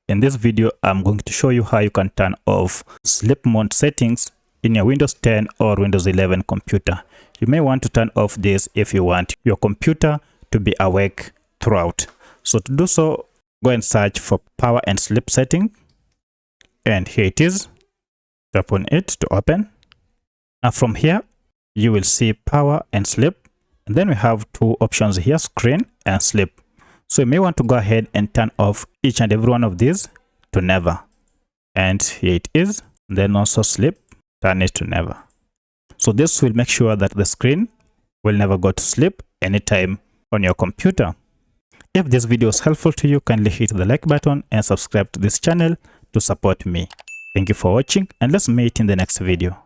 In this video, I'm going to show you how you can turn off sleep mode settings in your Windows 10 or Windows 11 computer. You may want to turn off this if you want your computer to be awake throughout. So to do so, go and search for power and sleep setting. And here it is. Tap on it to open. Now from here, you will see power and sleep. And then we have two options here, screen and sleep. So you may want to go ahead and turn off each and every one of these to never. And here it is. Then also sleep, turn it to never. So this will make sure that the screen will never go to sleep anytime on your computer. If this video is helpful to you, kindly hit the like button and subscribe to this channel to support me. Thank you for watching, and let's meet in the next video.